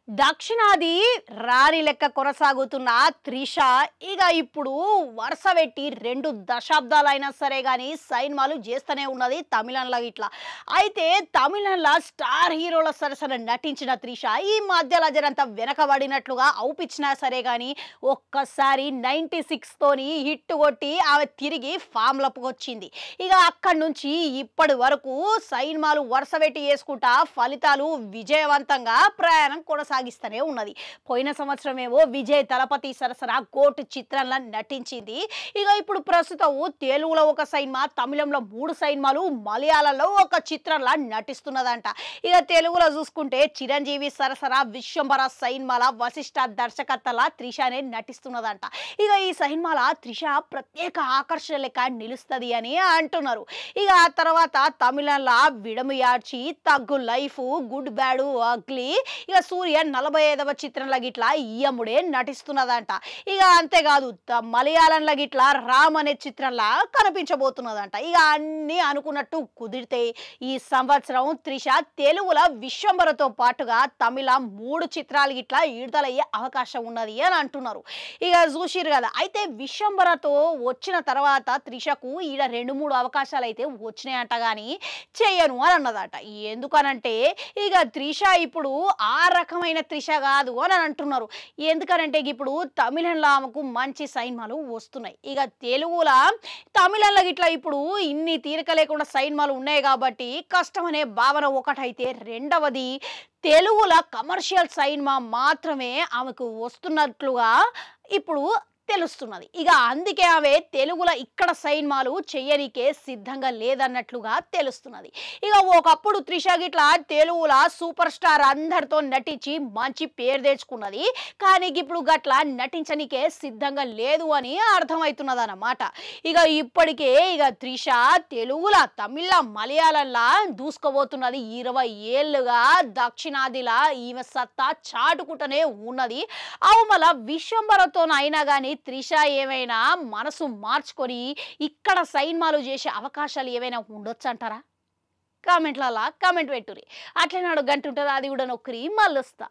దక్షిణాది రాణి లెక్క కొనసాగుతున్న త్రిష ఇక ఇప్పుడు వరుస పెట్టి 2 దశాబ్దాలైనా సరే గానీ సినిమాలు చేస్తూనే ఉన్నది తమిళంలో ఇట్లా. అయితే తమిళంలో స్టార్ హీరోల సరసన నటించిన త్రిష ఈ మధ్యలో జరంత వెనకబడినట్లుగా అవుపిచ్చినా సరే గానీ ఒక్కసారి 96 తోని హిట్ కొట్టి ఆమె తిరిగి ఫామ్ లపుకొచ్చింది. ఇక అక్కడి నుంచి ఇప్పటి వరకు సినిమాలు వరుస పెట్టి చేసుకుంటా ఫలితాలు విజయవంతంగా ప్రయాణం కొనసాగిస్తూనే ఉన్నది. పోయిన సంవత్సరమేమో విజయ్ తలపతి సరసన కోర్టు చిత్రంలో నటించింది. ఇక ఇప్పుడు ప్రస్తుతం తెలుగులో ఒక సినిమా, తమిళంలో 3 సినిమాలు, మలయాళంలో ఒక చిత్రంలో నటిస్తున్నదంట. ఇక తెలుగులో చూసుకుంటే చిరంజీవి సరసన విశ్వంబర సినిమాల వశిష్ఠ దర్శకత్వంలో త్రిషనే నటిస్తున్నదంట. ఇక ఈ సినిమాల త్రిష ప్రత్యేక ఆకర్షణ లెక్క నిలుస్తుంది అని అంటున్నారు. ఇక ఆ తర్వాత తమిళంలో విడముయాడ్చి, తగ్గు లైఫ్, గుడ్ బ్యాడ్ అగ్లీ, ఇక సూర్య 45వ చిత్రంలో గిట్లా ఈయముడే నటిస్తున్నదంట. ఇక అంతేకాదు మలయాళంలో గిట్లా రామ్ అనే చిత్రంలో కనిపించబోతున్నదంట. ఇక అన్ని అనుకున్నట్టు కుదిరితే ఈ సంవత్సరం త్రిష తెలుగులో విశ్వంబరతో పాటుగా తమిళ 3 చిత్రాలు గిట్లా విడుదలయ్యే అవకాశం ఉన్నది అని అంటున్నారు. ఇక చూసిరు కదా. అయితే విశ్వంబరతో వచ్చిన తర్వాత త్రిషకు ఈడ 2-3 అవకాశాలు అయితే వచ్చినాయంట కానీ చెయ్యను అని అన్నదట. ఎందుకనంటే ఇక త్రిష ఇప్పుడు ఆ రకమైన త్రిష కాదు అని అంటున్నారు. ఎందుకనంటే ఇప్పుడు తమిళంలో ఆమెకు మంచి సినిమాలు వస్తున్నాయి. ఇక తమిళంలో ఇట్లా ఇప్పుడు ఇన్ని తీరిక లేకుండా సినిమాలు ఉన్నాయి కాబట్టి కష్టం అనే భావన ఒకటైతే, రెండవది తెలుగులో కమర్షియల్ సినిమా మాత్రమే ఆమెకు వస్తున్నట్లుగా ఇప్పుడు తెలుస్తున్నది. ఇక అందుకే ఆమె తెలుగులో ఇక్కడ సినిమాలు చెయ్యనికే సిద్ధంగా లేదన్నట్లుగా తెలుస్తున్నది. ఇక ఒకప్పుడు త్రిష గిట్లా తెలుగులో సూపర్ స్టార్ అందరితో నటించి మంచి పేరు తెచ్చుకున్నది. కానీ ఇప్పుడు గట్ల నటించనికే సిద్ధంగా లేదు అని అర్థమవుతున్నది అన్నమాట. ఇక ఇప్పటికే ఇక త్రిష తెలుగులో, తమిళ, మలయాళంలో దూసుకోబోతున్నది. 20 ఏళ్ళుగా దక్షిణాదిలా ఈమె సత్తా చాటుకుంటూనే ఉన్నది. అవు మళ్ళా విశ్వంబరతోనైనా కానీ త్రిష ఏమైనా మనసు మార్చుకొని ఇక్కడ సినిమాలు చేసే అవకాశాలు ఏమైనా ఉండొచ్చు అంటారా? కామెంట్లలో కామెంట్ పెట్టుర్రి. అట్లనే గంట ఉంటుంది, అది కూడా నొక్కరి మళ్ళొస్తా.